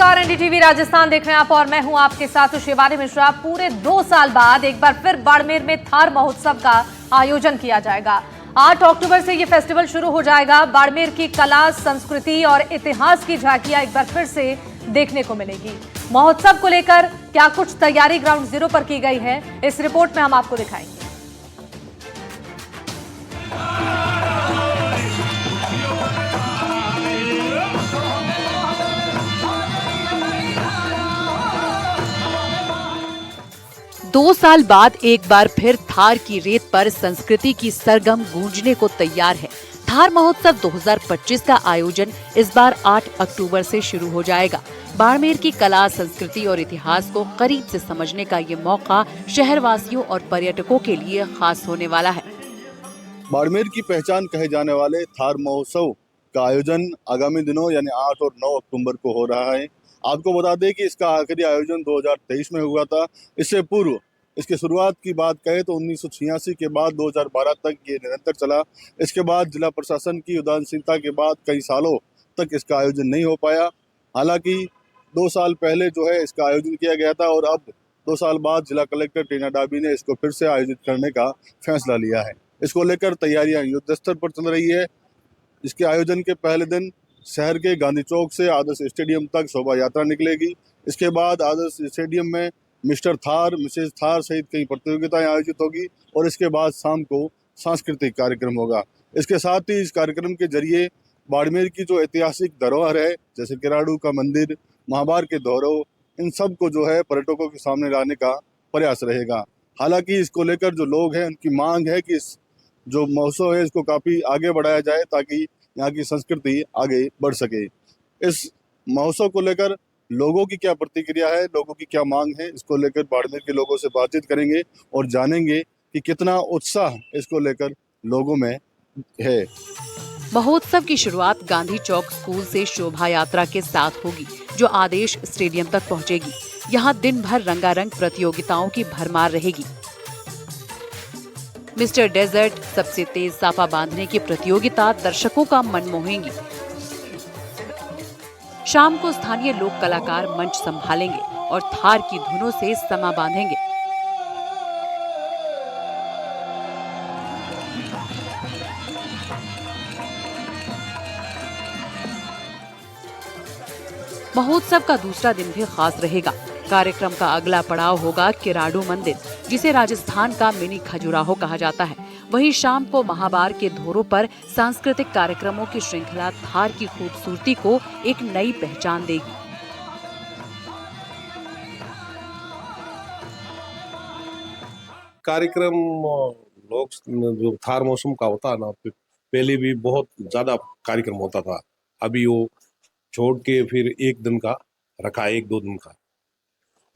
नमस्कार, एनडीटीवी राजस्थान देख रहे हैं आप और मैं हूं आपके साथ शिवानी मिश्रा। पूरे 2 साल बाद एक बार फिर बाड़मेर में थार महोत्सव का आयोजन किया जाएगा। 8 अक्टूबर से ये फेस्टिवल शुरू हो जाएगा। बाड़मेर की कला, संस्कृति और इतिहास की झांकियां एक बार फिर से देखने को मिलेगी। महोत्सव को लेकर क्या कुछ तैयारी ग्राउंड जीरो पर की गई है, इस रिपोर्ट में हम आपको दिखाएंगे। 2 साल बाद एक बार फिर थार की रेत पर संस्कृति की सरगम गूंजने को तैयार है। थार महोत्सव 2025 का आयोजन इस बार 8 अक्टूबर से शुरू हो जाएगा। बाड़मेर की कला, संस्कृति और इतिहास को करीब से समझने का ये मौका शहरवासियों और पर्यटकों के लिए खास होने वाला है। बाड़मेर की पहचान कहे जाने वाले थार महोत्सव का आयोजन आगामी दिनों यानी 8 और 9 अक्टूबर को हो रहा है। आपको बता दें कि इसका आखिरी आयोजन 2023 में हुआ था। इससे पूर्व इसकी शुरुआत की बात करें तो 1986 के बाद 2012 तक ये निरंतर चला। इसके बाद जिला प्रशासन की उदासीनता के बाद कई सालों तक इसका आयोजन नहीं हो पाया। हालांकि 2 साल पहले जो है इसका आयोजन किया गया था और अब 2 साल बाद जिला कलेक्टर टीना डाबी ने इसको फिर से आयोजित करने का फैसला लिया है। इसको लेकर तैयारियां युद्ध स्तर पर चल रही है। इसके आयोजन के पहले दिन शहर के गांधी चौक से आदर्श स्टेडियम तक शोभा यात्रा निकलेगी। इसके बाद आदर्श स्टेडियम में मिस्टर थार, मिसेज थार सहित कई प्रतियोगिताएं आयोजित होगी और इसके बाद शाम को सांस्कृतिक कार्यक्रम होगा। इसके साथ ही इस कार्यक्रम के जरिए बाड़मेर की जो ऐतिहासिक धरोहर है, जैसे किराड़ू का मंदिर, महाभारत के धौरव, इन सब को जो है पर्यटकों के सामने लाने का प्रयास रहेगा। हालांकि इसको लेकर जो लोग हैं उनकी मांग है कि इस जो महोत्सव है इसको काफ़ी आगे बढ़ाया जाए ताकि यहाँ की संस्कृति आगे बढ़ सके। इस महोत्सव को लेकर लोगों की क्या प्रतिक्रिया है, लोगों की क्या मांग है, इसको लेकर बाड़मेर के लोगों से बातचीत करेंगे और जानेंगे कि कितना उत्साह इसको लेकर लोगों में है। महोत्सव की शुरुआत गांधी चौक स्कूल से शोभा यात्रा के साथ होगी, जो आदेश स्टेडियम तक पहुंचेगी। यहाँ दिन भर रंगारंग प्रतियोगिताओं की भरमार रहेगी। मिस्टर डेजर्ट, सबसे तेज साफा बांधने की प्रतियोगिता दर्शकों का मन मोहेंगी। शाम को स्थानीय लोक कलाकार मंच संभालेंगे और थार की धुनों से समा बांधेंगे। महोत्सव का दूसरा दिन भी खास रहेगा। कार्यक्रम का अगला पड़ाव होगा किराड़ू मंदिर, जिसे राजस्थान का मिनी खजुराहो कहा जाता है। वहीं शाम को महाभारत के धोरों पर सांस्कृतिक कार्यक्रमों की श्रृंखला थार की खूबसूरती को एक नई पहचान देगी। कार्यक्रम लोग जो थार मौसम का होता है ना, पहले भी बहुत ज्यादा कार्यक्रम होता था। अभी वो छोड़ के फिर एक दिन का रखा है, 1-2 दिन का।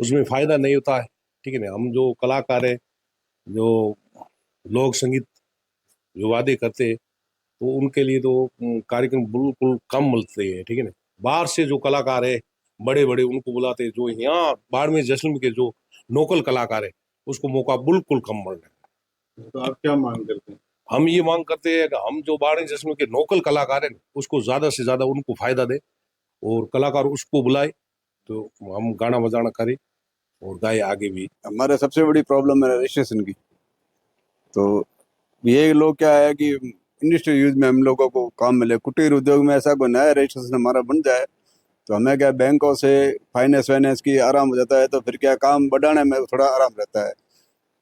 उसमें फायदा नहीं होता है, ठीक है ना। हम जो कलाकार है, जो लोक संगीत जो वादे करते हैं, तो उनके लिए तो कार्यक्रम बिल्कुल कम मिलते हैं, ठीक है ना। बाहर से जो कलाकार है बड़े बड़े उनको बुलाते हैं। जो यहाँ बाड़मेर जैसलमेर के जो लोकल कलाकार है उसको मौका बिल्कुल कम मिल रहा है। तो आप क्या मांग करते हैं? हम ये मांग करते हैं कि हम जो बाड़मेर जैसलमेर के लोकल कलाकार है उसको ज्यादा से ज्यादा उनको फायदा दे और कलाकार उसको बुलाए तो हम गाना बजाना करें और गाए आगे भी। हमारे सबसे बड़ी प्रॉब्लम है रजिस्ट्रेशन की। तो ये लोग क्या है कि इंडस्ट्रियल यूज में हम लोगों को काम मिले, कुटीर उद्योग में ऐसा कोई नया रजिस्ट्रेशन हमारा बन जाए तो हमें क्या बैंकों से फाइनेंस की आराम हो जाता है, तो फिर क्या काम बढ़ाने में थोड़ा आराम रहता है।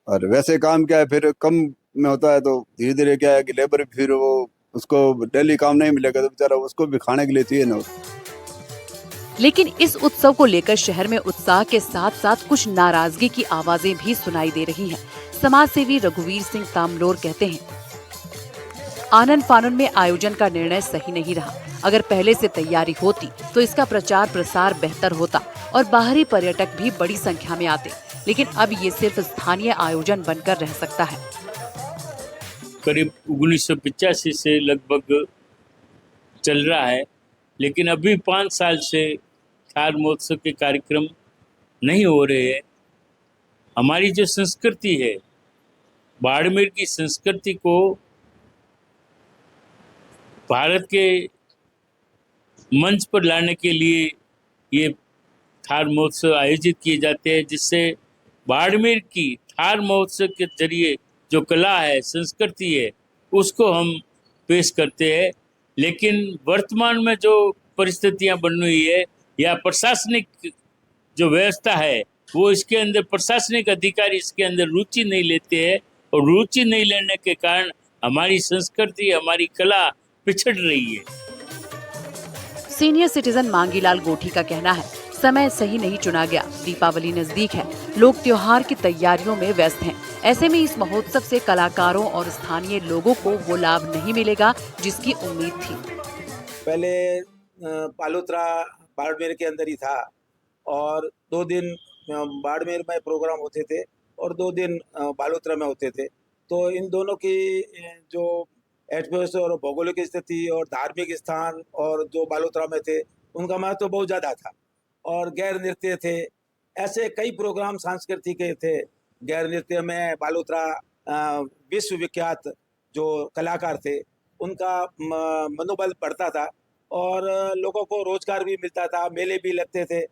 और वैसे काम क्या है फिर कम में होता है, तो धीरे धीरे क्या है कि लेबर फिर वो उसको डेली काम नहीं मिलेगा तो बेचारा उसको भी खाने के लिए चाहिए ना। लेकिन इस उत्सव को लेकर शहर में उत्साह के साथ साथ कुछ नाराजगी की आवाजें भी सुनाई दे रही हैं। समाज सेवी रघुवीर सिंह तामलोर कहते हैं, आनंद फानन में आयोजन का निर्णय सही नहीं रहा। अगर पहले से तैयारी होती तो इसका प्रचार प्रसार बेहतर होता और बाहरी पर्यटक भी बड़ी संख्या में आते। लेकिन अब ये सिर्फ स्थानीय आयोजन बनकर रह सकता है। करीब 1985 से लगभग चल रहा है, लेकिन अभी 5 साल से थार महोत्सव के कार्यक्रम नहीं हो रहे हैं। हमारी जो संस्कृति है, बाड़मेर की संस्कृति को भारत के मंच पर लाने के लिए ये थार महोत्सव आयोजित किए जाते हैं, जिससे बाड़मेर की थार महोत्सव के जरिए जो कला है, संस्कृति है, उसको हम पेश करते हैं। लेकिन वर्तमान में जो परिस्थितियां बन रही है या प्रशासनिक जो व्यवस्था है, वो इसके अंदर प्रशासनिक अधिकारी इसके अंदर रुचि नहीं लेते हैं, और रुचि नहीं लेने के कारण हमारी संस्कृति, हमारी कला पिछड़ रही है। सीनियर सिटीजन मांगीलाल गोठी का कहना है, समय सही नहीं चुना गया। दीपावली नजदीक है, लोग त्योहार की तैयारियों में व्यस्त हैं। ऐसे में इस महोत्सव से कलाकारों और स्थानीय लोगों को वो लाभ नहीं मिलेगा जिसकी उम्मीद थी। पहले पालोत्रा बाड़मेर के अंदर ही था, और 2 दिन बाड़मेर में प्रोग्राम होते थे और 2 दिन बालोत्रा में होते थे। तो इन दोनों की जो एटमॉस्फेयर और भौगोलिक स्थिति और धार्मिक स्थान और जो बालोत्रा में थे, उनका महत्व तो बहुत ज़्यादा था। और गैर नृत्य थे, ऐसे कई प्रोग्राम सांस्कृतिक के थे। गैर नृत्य में बालोत्रा विश्वविख्यात जो कलाकार थे, उनका मनोबल बढ़ता था और लोगों को रोजगार भी मिलता था, मेले भी लगते थे।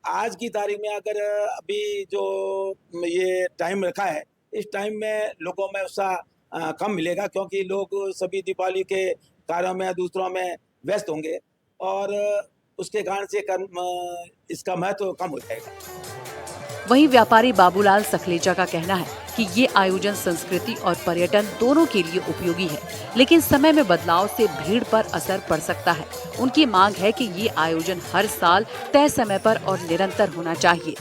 आज की तारीख में अगर अभी जो ये टाइम रखा है, इस टाइम में लोगों में उत्साह कम मिलेगा, क्योंकि लोग सभी दीपावली के कार्यों में दूसरों में व्यस्त होंगे और उसके कारण से इसका महत्व कम हो जाएगा। वहीं व्यापारी बाबूलाल सखलेचा का कहना है कि ये आयोजन संस्कृति और पर्यटन दोनों के लिए उपयोगी है, लेकिन समय में बदलाव से भीड़ पर असर पड़ सकता है। उनकी मांग है कि ये आयोजन हर साल तय समय पर और निरंतर होना चाहिए।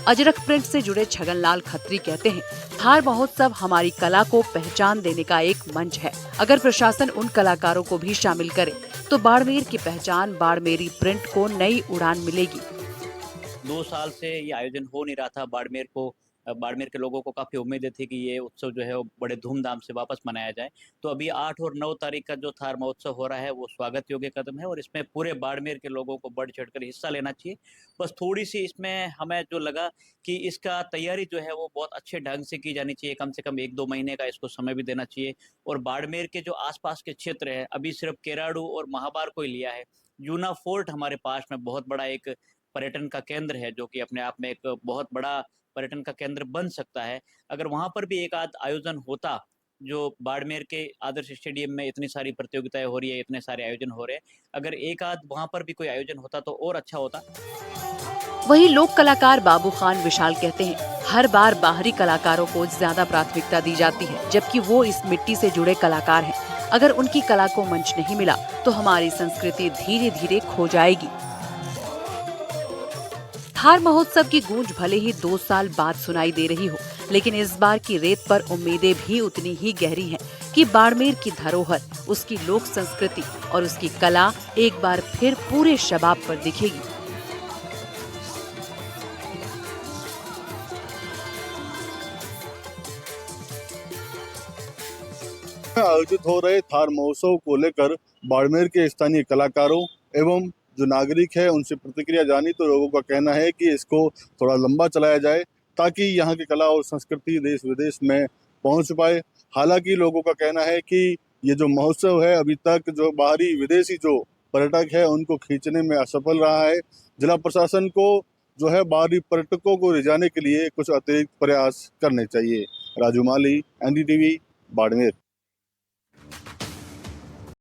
अजरक प्रिंट से जुड़े छगनलाल खत्री कहते हैं, थार महोत्सव हमारी कला को पहचान देने का एक मंच है। अगर प्रशासन उन कलाकारों को भी शामिल करे तो बाड़मेर की पहचान, बाड़मेरी प्रिंट को नई उड़ान मिलेगी। 2 साल से ये आयोजन हो नहीं रहा था। बाड़मेर के लोगों को काफ़ी उम्मीदें थी कि ये उत्सव जो है वो बड़े धूमधाम से वापस मनाया जाए। तो अभी 8 और 9 तारीख का जो थार महोत्सव हो रहा है, वो स्वागत योग्य कदम है और इसमें पूरे बाड़मेर के लोगों को बढ़ चढ़कर हिस्सा लेना चाहिए। बस थोड़ी सी इसमें हमें जो लगा कि इसका तैयारी जो है वो बहुत अच्छे ढंग से की जानी चाहिए। कम से कम 1-2 महीने का इसको समय भी देना चाहिए। और बाड़मेर के जो आसपास के क्षेत्र है, अभी सिर्फ केराडू और महाबार को ही लिया है। यूना फोर्ट हमारे पास में बहुत बड़ा एक पर्यटन का केंद्र है, जो कि अपने आप में एक बहुत बड़ा पर्यटन का केंद्र बन सकता है। अगर वहां पर भी एक आध आयोजन होता, जो बाड़मेर के आदर्श स्टेडियम में इतनी सारी प्रतियोगिताएं हो रही है, इतने सारे आयोजन हो रहे हैं, अगर एक आध वहां पर भी कोई आयोजन होता तो और अच्छा होता। वहीं लोक कलाकार बाबू खान विशाल कहते हैं, हर बार बाहरी कलाकारों को ज्यादा प्राथमिकता दी जाती है, जबकि वो इस मिट्टी से जुड़े कलाकार हैं। अगर उनकी कला को मंच नहीं मिला तो हमारी संस्कृति धीरे धीरे खो जाएगी। थार महोत्सव की गूंज भले ही 2 साल बाद सुनाई दे रही हो, लेकिन इस बार की रेत पर उम्मीदें भी उतनी ही गहरी हैं कि बाड़मेर की धरोहर, उसकी लोक संस्कृति और उसकी कला एक बार फिर पूरे शबाब पर दिखेगी। आयोजित हो रहे थार महोत्सव को लेकर बाड़मेर के स्थानीय कलाकारों एवं जो नागरिक है उनसे प्रतिक्रिया जानी, तो लोगों का कहना है कि इसको थोड़ा लंबा चलाया जाए ताकि यहाँ की कला और संस्कृति देश विदेश में पहुँच पाए। हालांकि लोगों का कहना है कि ये जो महोत्सव है अभी तक जो बाहरी विदेशी जो पर्यटक है उनको खींचने में असफल रहा है। जिला प्रशासन को जो है बाहरी पर्यटकों को रिझाने के लिए कुछ अतिरिक्त प्रयास करने चाहिए। राजू माली, NDTV, बाड़मेर।